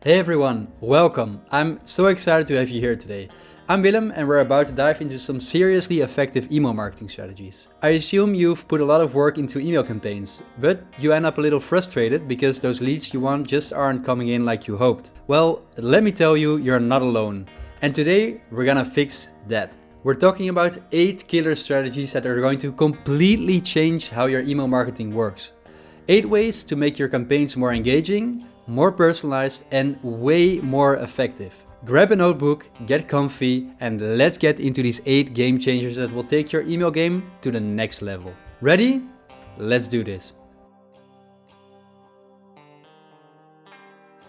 Hey everyone, welcome. I'm so excited to have you here today. I'm Willem and we're about to dive into some seriously effective email marketing strategies. I assume you've put a lot of work into email campaigns, but you end up a little frustrated because those leads you want just aren't coming in like you hoped. Well, let me tell you, you're not alone. And today we're gonna fix that. We're talking about 8 killer strategies that are going to completely change how your email marketing works. 8 ways to make your campaigns more engaging, more personalized and way more effective. Grab a notebook, get comfy, and let's get into these 8 game changers that will take your email game to the next level. Ready? Let's do this.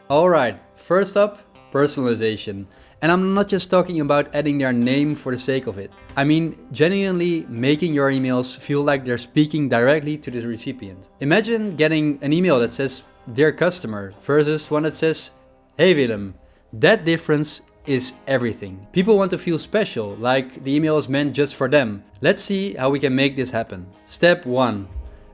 Alright, first up, personalization. And I'm not just talking about adding their name for the sake of it. I mean genuinely making your emails feel like they're speaking directly to the recipient. Imagine getting an email that says "Dear customer" versus one that says "Hey Willem." That difference is everything. People want to feel special, like the email is meant just for them. Let's see how we can make this happen. Step 1.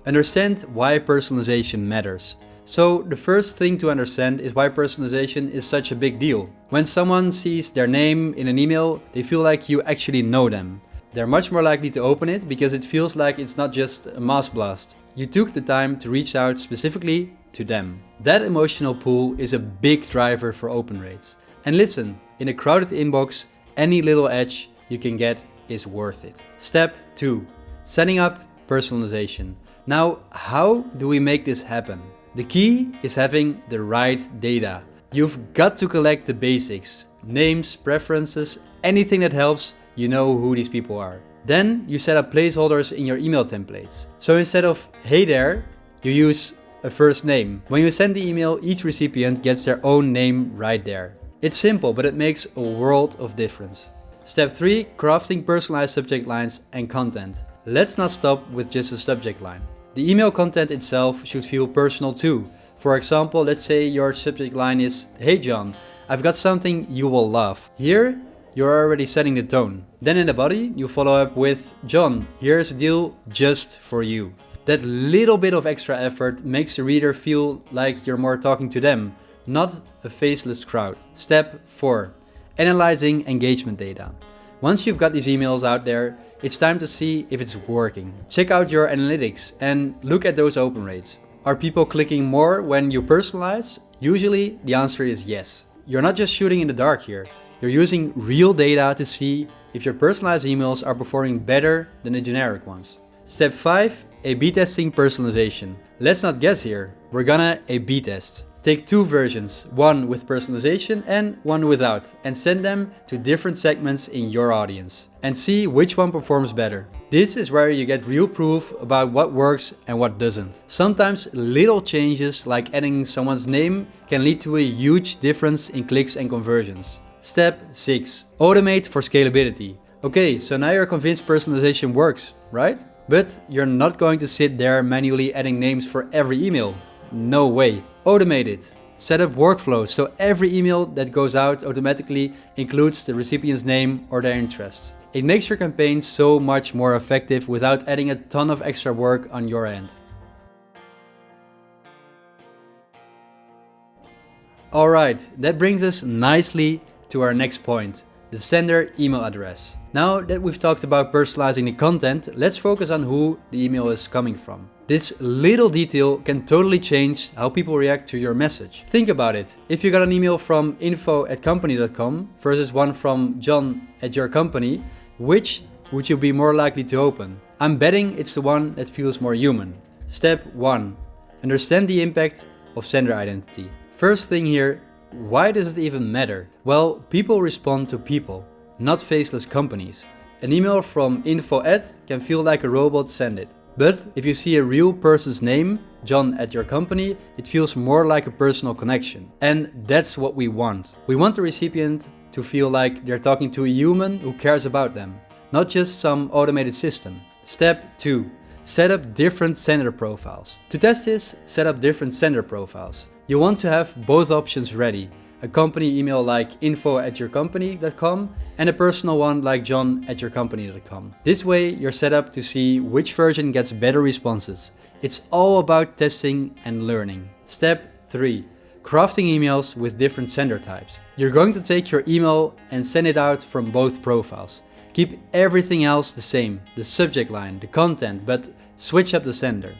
Understand why personalization matters. So the first thing to understand is why personalization is such a big deal. When someone sees their name in an email, they feel like you actually know them. They're much more likely to open it because it feels like it's not just a mass blast. You took the time to reach out specifically to them. That emotional pull is a big driver for open rates. And listen, in a crowded inbox, any little edge you can get is worth it. Step 2. Setting up personalization. Now, how do we make this happen? The key is having the right data. You've got to collect the basics. Names, preferences, anything that helps you know who these people are. Then you set up placeholders in your email templates. So instead of "Hey there," you use a first name. When you send the email, each recipient gets their own name right there. It's simple, but it makes a world of difference. Step 3. Crafting personalized subject lines and content. Let's not stop with just a subject line. The email content itself should feel personal too. For example, let's say your subject line is "Hey John, I've got something you will love." Here, you're already setting the tone. Then in the body, you follow up with "John, here's a deal just for you." That little bit of extra effort makes the reader feel like you're more talking to them, not a faceless crowd. Step 4. Analyzing engagement data. Once you've got these emails out there, it's time to see if it's working. Check out your analytics and look at those open rates. Are people clicking more when you personalize? Usually the answer is yes. You're not just shooting in the dark here. You're using real data to see if your personalized emails are performing better than the generic ones. Step 5. A/B testing personalization. Let's not guess here. We're gonna A/B test. Take 2 versions, one with personalization and one without, and send them to different segments in your audience and see which one performs better. This is where you get real proof about what works and what doesn't. Sometimes little changes like adding someone's name can lead to a huge difference in clicks and conversions. Step 6. Automate for scalability. Okay, so now you're convinced personalization works, right? But you're not going to sit there manually adding names for every email. No way. Automate it. Set up workflows so every email that goes out automatically includes the recipient's name or their interests. It makes your campaign so much more effective without adding a ton of extra work on your end. Alright, that brings us nicely to our next point, the sender email address. Now that we've talked about personalizing the content, let's focus on who the email is coming from. This little detail can totally change how people react to your message. Think about it. If you got an email from info@company.com versus one from john@yourcompany, which would you be more likely to open? I'm betting it's the one that feels more human. Step 1. Understand the impact of sender identity. First thing here, why does it even matter? Well, people respond to people, not faceless companies. An email from info@ can feel like a robot send it. But if you see a real person's name, John@yourcompany, it feels more like a personal connection. And that's what we want. We want the recipient to feel like they're talking to a human who cares about them, not just some automated system. Step 2. Set up different sender profiles. To test this, set up different sender profiles. You want to have both options ready. A company email like info@yourcompany.com and a personal one like john@yourcompany.com. This way you're set up to see which version gets better responses. It's all about testing and learning. Step 3. crafting emails with different sender types. You're going to take your email and send it out from both profiles. Keep everything else the same, the subject line, the content, but switch up the sender.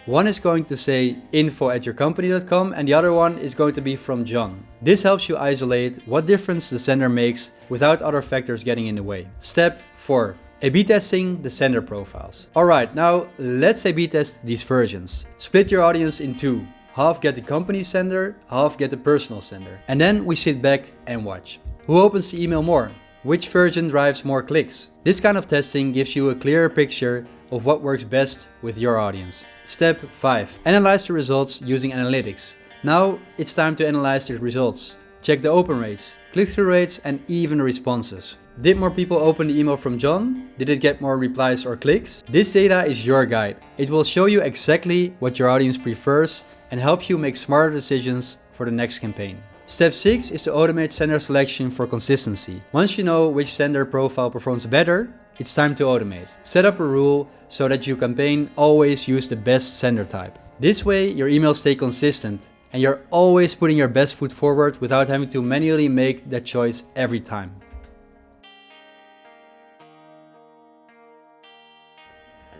One is going to say info@yourcompany.com and the other one is going to be from John. This helps you isolate what difference the sender makes without other factors getting in the way. Step 4. A/B testing the sender profiles. Alright, now let's A/B test these versions. Split your audience in two. Half get the company sender, half get the personal sender. And then we sit back and watch. Who opens the email more? Which version drives more clicks? This kind of testing gives you a clearer picture of what works best with your audience. Step 5. Analyze the results using analytics. Now it's time to analyze the results. Check the open rates, click-through rates and even responses. Did more people open the email from John? Did it get more replies or clicks? This data is your guide. It will show you exactly what your audience prefers and help you make smarter decisions for the next campaign. Step 6 is to automate sender selection for consistency. Once you know which sender profile performs better, it's time to automate. Set up a rule so that your campaign always use the best sender type. This way your emails stay consistent and you're always putting your best foot forward without having to manually make that choice every time.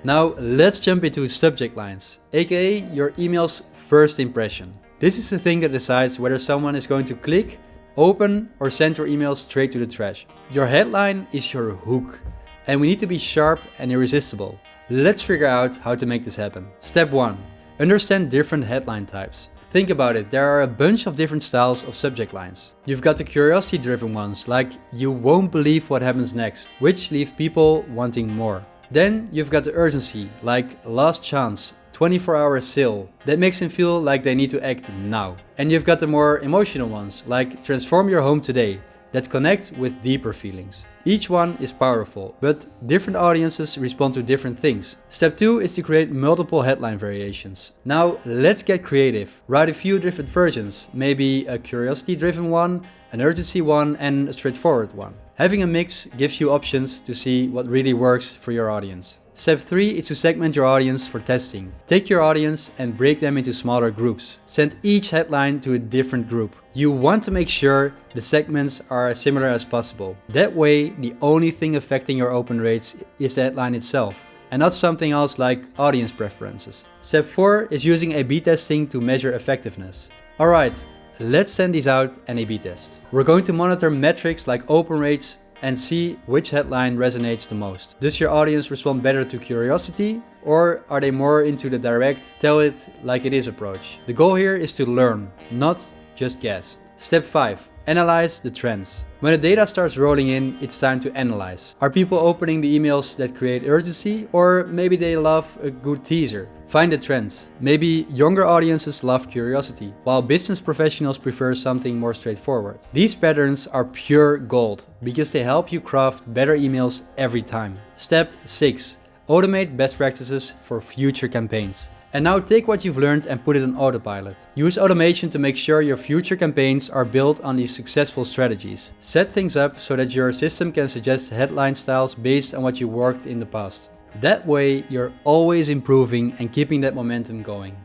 Now let's jump into subject lines, aka your email's first impression. This is the thing that decides whether someone is going to click, open or send your email straight to the trash. Your headline is your hook and we need to be sharp and irresistible. Let's figure out how to make this happen. Step 1. Understand different headline types. Think about it, there are a bunch of different styles of subject lines. You've got the curiosity driven ones like you won't believe what happens next, which leave people wanting more. Then you've got the urgency, like last chance, 24-hour sale. That makes them feel like they need to act now. And you've got the more emotional ones, like transform your home today, that connect with deeper feelings. Each one is powerful, but different audiences respond to different things. Step 2 is to create multiple headline variations. Now let's get creative. Write a few different versions, maybe a curiosity-driven one, an urgency one and a straightforward one. Having a mix gives you options to see what really works for your audience. Step 3 is to segment your audience for testing. Take your audience and break them into smaller groups. Send each headline to a different group. You want to make sure the segments are as similar as possible. That way, the only thing affecting your open rates is the headline itself, and not something else like audience preferences. Step 4 is using A/B testing to measure effectiveness. Alright, let's send these out and A/B test. We're going to monitor metrics like open rates and see which headline resonates the most. Does your audience respond better to curiosity, or are they more into the direct, tell it like it is approach? The goal here is to learn, not just guess. Step 5. Analyze the trends. When the data starts rolling in, it's time to analyze. Are people opening the emails that create urgency, or maybe they love a good teaser? Find the trends. Maybe younger audiences love curiosity, while business professionals prefer something more straightforward. These patterns are pure gold, because they help you craft better emails every time. Step 6. Automate best practices for future campaigns. And now take what you've learned and put it on autopilot. Use automation to make sure your future campaigns are built on these successful strategies. Set things up so that your system can suggest headline styles based on what you worked in the past. That way you're always improving and keeping that momentum going.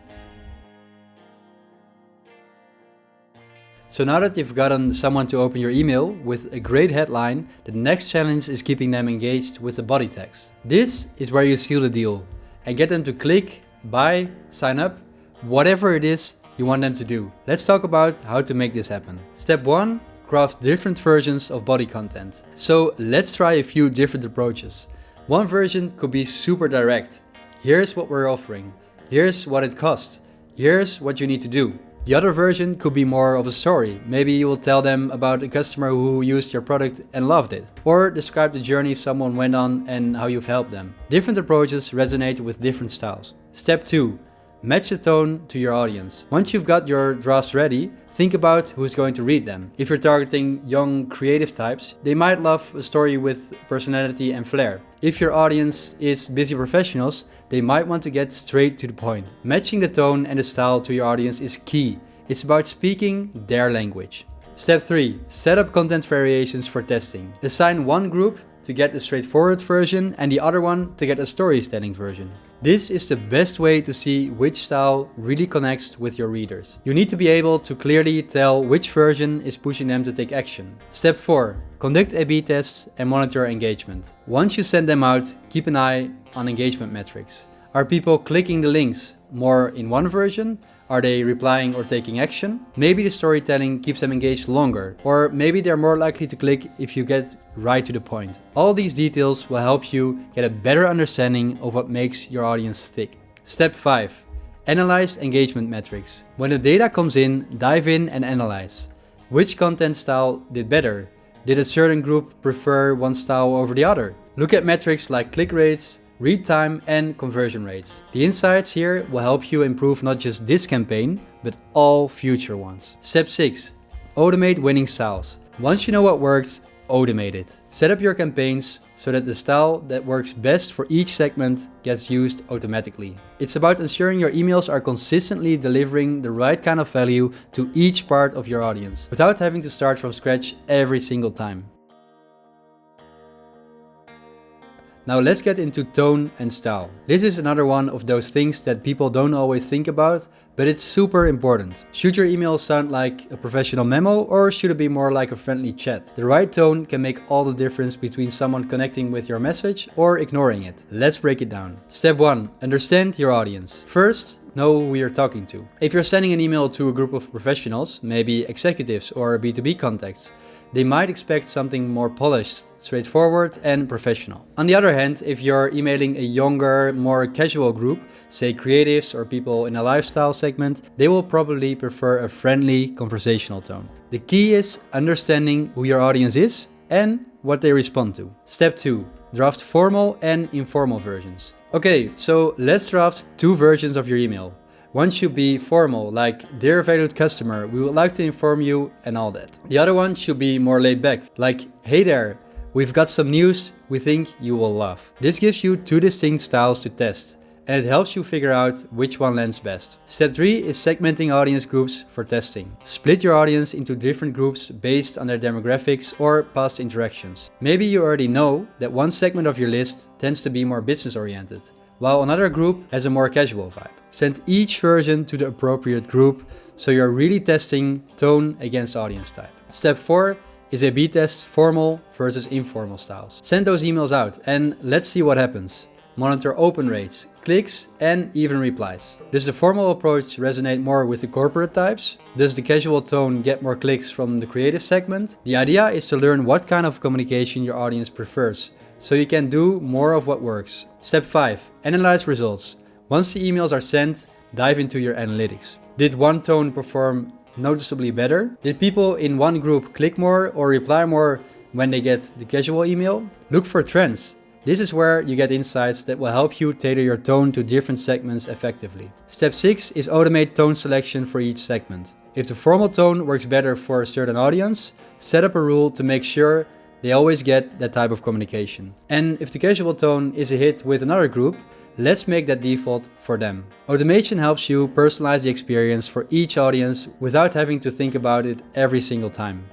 So now that you've gotten someone to open your email with a great headline, the next challenge is keeping them engaged with the body text. This is where you seal the deal and get them to click, buy, sign up, whatever it is you want them to do. Let's talk about how to make this happen. Step 1. Craft different versions of body content. So let's try a few different approaches. One version could be super direct. Here's what we're offering. Here's what it costs. Here's what you need to do. The other version could be more of a story. Maybe you will tell them about a customer who used your product and loved it. Or describe the journey someone went on and how you've helped them. Different approaches resonate with different styles. Step 2. Match the tone to your audience. Once you've got your drafts ready, think about who's going to read them. If you're targeting young creative types, they might love a story with personality and flair. If your audience is busy professionals, they might want to get straight to the point. Matching the tone and the style to your audience is key. It's about speaking their language. Step 3. Set up content variations for testing. Assign one group to get the straightforward version and the other one to get a storytelling version. This is the best way to see which style really connects with your readers. You need to be able to clearly tell which version is pushing them to take action. Step 4. Conduct A/B tests and monitor engagement. Once you send them out, keep an eye on engagement metrics. Are people clicking the links more in one version? Are they replying or taking action? Maybe the storytelling keeps them engaged longer, or maybe they're more likely to click if you get right to the point. All these details will help you get a better understanding of what makes your audience tick. Step 5. Analyze engagement metrics. When the data comes in, dive in and analyze. Which content style did better? Did a certain group prefer one style over the other? Look at metrics like click rates, read time and conversion rates. The insights here will help you improve not just this campaign, but all future ones. Step 6. Automate winning styles. Once you know what works, automate it. Set up your campaigns so that the style that works best for each segment gets used automatically. It's about ensuring your emails are consistently delivering the right kind of value to each part of your audience, without having to start from scratch every single time. Now let's get into tone and style. This is another one of those things that people don't always think about, but it's super important. Should your email sound like a professional memo, or should it be more like a friendly chat? The right tone can make all the difference between someone connecting with your message or ignoring it. Let's break it down. Step 1. Understand your audience. First, know who you're talking to. If you're sending an email to a group of professionals, maybe executives or B2B contacts, they might expect something more polished, straightforward and professional. On the other hand, if you're emailing a younger, more casual group, say creatives or people in a lifestyle segment, they will probably prefer a friendly, conversational tone. The key is understanding who your audience is and what they respond to. Step 2. Draft formal and informal versions. Okay, so let's draft 2 versions of your email. One should be formal, like "Dear valued customer, we would like to inform you" and all that. The other one should be more laid back, like "Hey there, we've got some news we think you will love." This gives you 2 distinct styles to test, and it helps you figure out which one lands best. Step 3 is segmenting audience groups for testing. Split your audience into different groups based on their demographics or past interactions. Maybe you already know that one segment of your list tends to be more business oriented, while another group has a more casual vibe. Send each version to the appropriate group so you're really testing tone against audience type. Step 4 is A/B test formal versus informal styles. Send those emails out and let's see what happens. Monitor open rates, clicks and even replies. Does the formal approach resonate more with the corporate types? Does the casual tone get more clicks from the creative segment? The idea is to learn what kind of communication your audience prefers, so you can do more of what works. Step 5. Analyze results. Once the emails are sent, dive into your analytics. Did one tone perform noticeably better? Did people in one group click more or reply more when they get the casual email? Look for trends. This is where you get insights that will help you tailor your tone to different segments effectively. Step 6 is automate tone selection for each segment. If the formal tone works better for a certain audience, set up a rule to make sure they always get that type of communication. And if the casual tone is a hit with another group, let's make that default for them. Automation helps you personalize the experience for each audience without having to think about it every single time.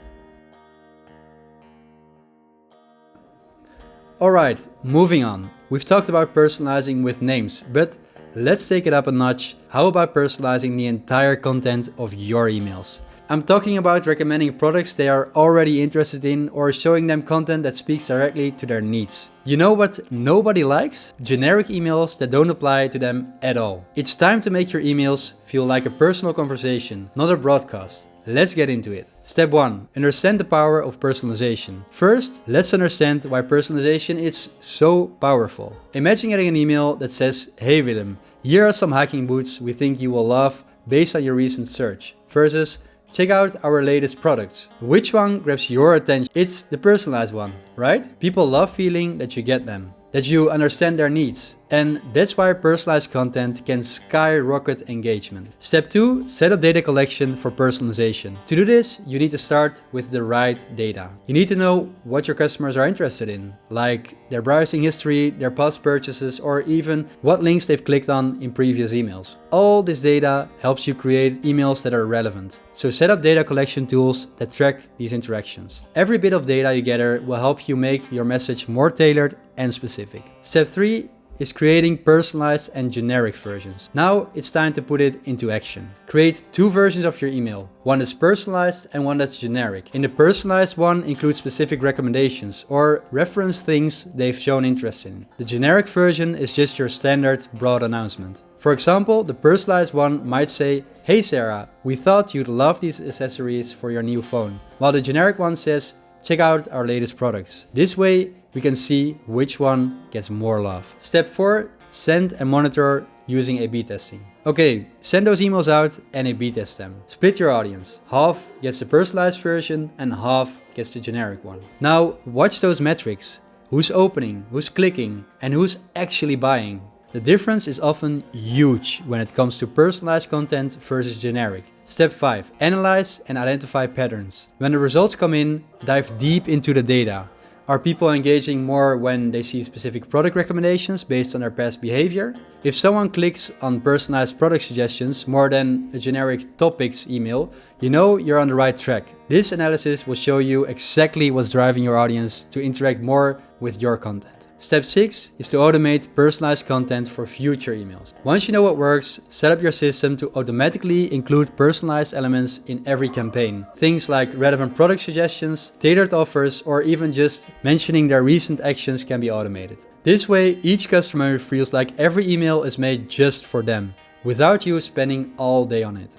Alright, moving on. We've talked about personalizing with names, but let's take it up a notch. How about personalizing the entire content of your emails? I'm talking about recommending products they are already interested in or showing them content that speaks directly to their needs. You know what nobody likes? Generic emails that don't apply to them at all. It's time to make your emails feel like a personal conversation, not a broadcast. Let's get into it. Step 1. Understand the power of personalization. First, let's understand why personalization is so powerful. Imagine getting an email that says, "Hey Willem, here are some hiking boots we think you will love based on your recent search," versus "Check out our latest products." Which one grabs your attention? It's the personalized one, right? People love feeling that you get them, that you understand their needs. And that's why personalized content can skyrocket engagement. Step 2, set up data collection for personalization. To do this, you need to start with the right data. You need to know what your customers are interested in, like their browsing history, their past purchases, or even what links they've clicked on in previous emails. All this data helps you create emails that are relevant. So set up data collection tools that track these interactions. Every bit of data you gather will help you make your message more tailored and specific. Step 3 is creating personalized and generic versions. Now it's time to put it into action. Create two versions of your email. One that's personalized and one that's generic. In the personalized one, include specific recommendations or reference things they've shown interest in. The generic version is just your standard broad announcement. For example, the personalized one might say, "Hey Sarah, we thought you'd love these accessories for your new phone." While the generic one says, "Check out our latest products." This way, we can see which one gets more love. Step 4, send and monitor using A/B testing. Okay, send those emails out and A/B test them. Split your audience. Half gets the personalized version and half gets the generic one. Now, watch those metrics. Who's opening, who's clicking, and who's actually buying. The difference is often huge when it comes to personalized content versus generic. Step 5. Analyze and identify patterns. When the results come in, dive deep into the data. Are people engaging more when they see specific product recommendations based on their past behavior? If someone clicks on personalized product suggestions more than a generic topics email, you know you're on the right track. This analysis will show you exactly what's driving your audience to interact more with your content. Step 6 is to automate personalized content for future emails. Once you know what works, set up your system to automatically include personalized elements in every campaign. Things like relevant product suggestions, tailored offers, or even just mentioning their recent actions can be automated. This way, each customer feels like every email is made just for them, without you spending all day on it.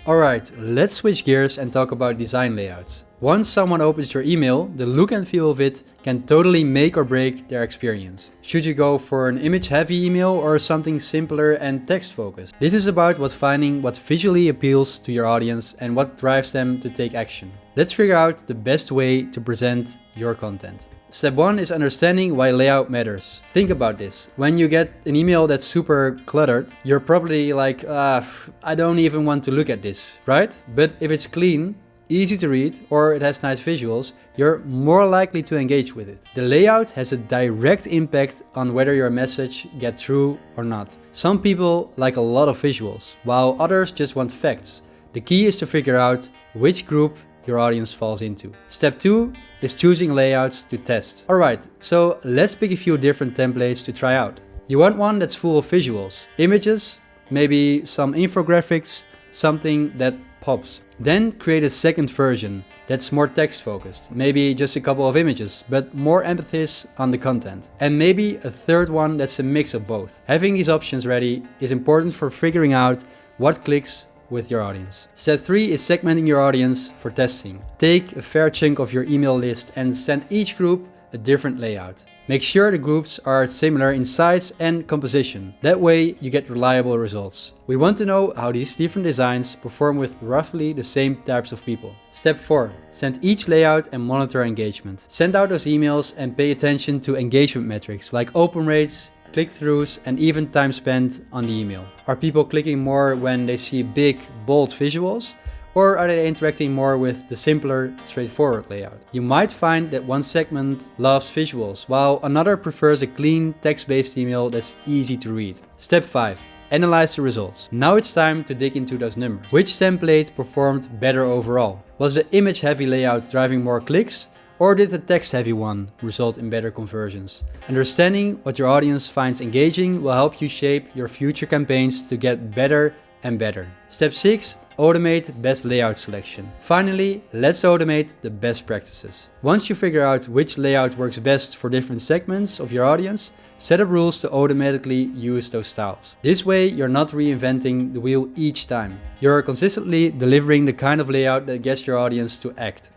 Alright, let's switch gears and talk about design layouts. Once someone opens your email, the look and feel of it can totally make or break their experience. Should you go for an image-heavy email or something simpler and text-focused? This is about finding what visually appeals to your audience and what drives them to take action. Let's figure out the best way to present your content. Step 1 is understanding why layout matters. Think about this. When you get an email that's super cluttered, you're probably like, I don't even want to look at this, right? But if it's clean, easy to read, or it has nice visuals, you're more likely to engage with it. The layout has a direct impact on whether your message gets through or not. Some people like a lot of visuals, while others just want facts. The key is to figure out which group your audience falls into. Step 2 is choosing layouts to test. Alright, so let's pick a few different templates to try out. You want one that's full of visuals, images, maybe some infographics, something that pops. Then create a second version that's more text focused, maybe just a couple of images, but more emphasis on the content. And maybe a third one that's a mix of both. Having these options ready is important for figuring out what clicks with your audience. Step 3 is segmenting your audience for testing. Take a fair chunk of your email list and send each group a different layout. Make sure the groups are similar in size and composition. That way you get reliable results. We want to know how these different designs perform with roughly the same types of people. Step 4. Send each layout and monitor engagement. Send out those emails and pay attention to engagement metrics like open rates, click-throughs, and even time spent on the email. Are people clicking more when they see big, bold visuals? Or are they interacting more with the simpler, straightforward layout? You might find that one segment loves visuals, while another prefers a clean, text-based email that's easy to read. Step 5. Analyze the results. Now it's time to dig into those numbers. Which template performed better overall? Was the image-heavy layout driving more clicks? Or did the text-heavy one result in better conversions? Understanding what your audience finds engaging will help you shape your future campaigns to get better and better. Step 6. Automate best layout selection. Finally, let's automate the best practices. Once you figure out which layout works best for different segments of your audience, set up rules to automatically use those styles. This way, you're not reinventing the wheel each time. You're consistently delivering the kind of layout that gets your audience to act.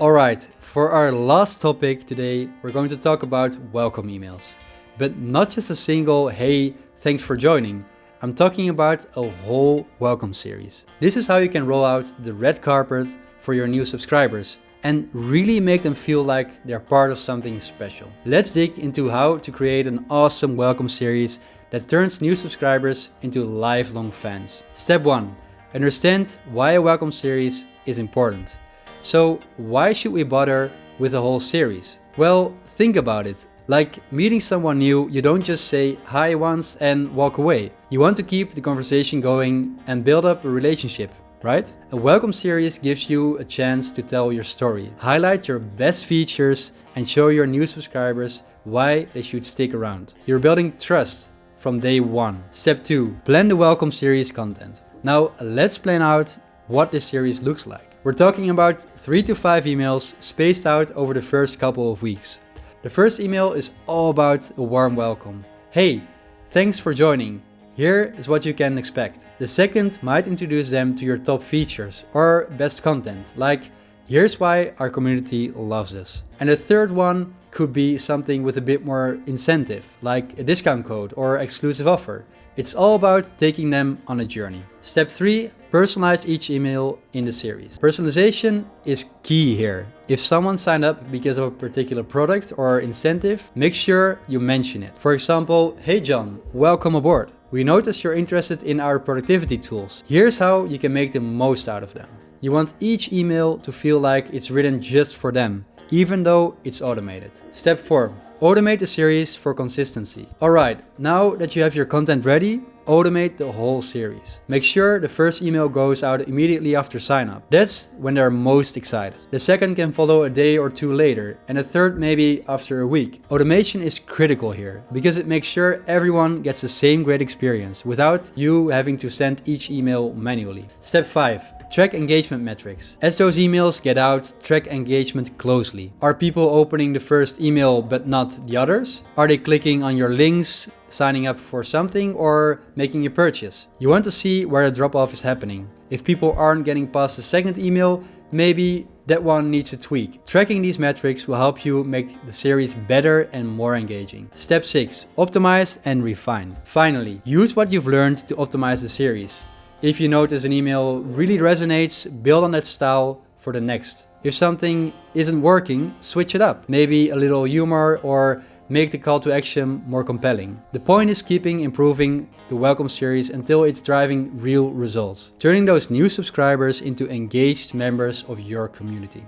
Alright, for our last topic today, we're going to talk about welcome emails. But not just a single, hey, thanks for joining. I'm talking about a whole welcome series. This is how you can roll out the red carpet for your new subscribers and really make them feel like they're part of something special. Let's dig into how to create an awesome welcome series that turns new subscribers into lifelong fans. Step 1. Understand why a welcome series is important. So why should we bother with a whole series? Well, think about it. Like meeting someone new, you don't just say hi once and walk away. You want to keep the conversation going and build up a relationship right? A welcome series gives you a chance to tell your story, highlight your best features, and show your new subscribers why they should stick around. You're building trust from day one. Step 2. Plan the welcome series content. Now let's plan out what this series looks like. We're talking about 3 to 5 emails spaced out over the first couple of weeks. The first email is all about a warm welcome. Hey, thanks for joining. Here is what you can expect. The second might introduce them to your top features or best content, like here's why our community loves us. And the third one could be something with a bit more incentive, like a discount code or exclusive offer. It's all about taking them on a journey. Step 3, personalize each email in the series. Personalization is key here. If someone signed up because of a particular product or incentive, make sure you mention it. For example, hey John, welcome aboard. We noticed you're interested in our productivity tools. Here's how you can make the most out of them. You want each email to feel like it's written just for them, even though it's automated. Step 4. Automate the series for consistency. Alright, now that you have your content ready, automate the whole series. Make sure the first email goes out immediately after sign up. That's when they're most excited. The second can follow a day or two later, and the third maybe after a week. Automation is critical here because it makes sure everyone gets the same great experience without you having to send each email manually. Step 5. Track engagement metrics. As those emails get out, track engagement closely. Are people opening the first email but not the others? Are they clicking on your links, signing up for something, or making a purchase? You want to see where the drop-off is happening. If people aren't getting past the second email, maybe that one needs a tweak. Tracking these metrics will help you make the series better and more engaging. Step 6. Optimize and refine. Finally, use what you've learned to optimize the series. If you notice an email really resonates, build on that style for the next. If something isn't working, switch it up. Maybe a little humor or make the call to action more compelling. The point is keeping improving the welcome series until it's driving real results, turning those new subscribers into engaged members of your community.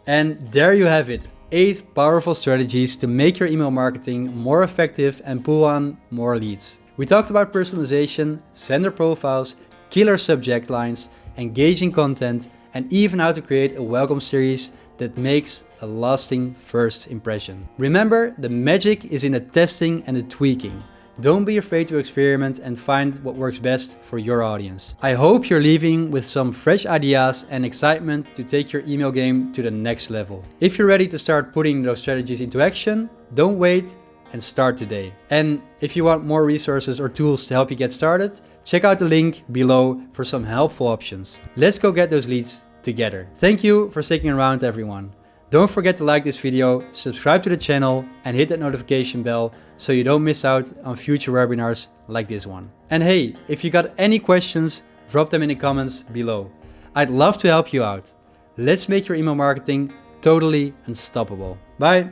And there you have it. 8 powerful strategies to make your email marketing more effective and pull on more leads. We talked about personalization, sender profiles, killer subject lines, engaging content, and even how to create a welcome series that makes a lasting first impression. Remember, the magic is in the testing and the tweaking. Don't be afraid to experiment and find what works best for your audience. I hope you're leaving with some fresh ideas and excitement to take your email game to the next level. If you're ready to start putting those strategies into action, don't wait and start today. And if you want more resources or tools to help you get started, check out the link below for some helpful options. Let's go get those leads together. Thank you for sticking around, everyone. Don't forget to like this video, subscribe to the channel, and hit that notification bell so you don't miss out on future webinars like this one. And hey, if you got any questions, drop them in the comments below. I'd love to help you out. Let's make your email marketing totally unstoppable. Bye.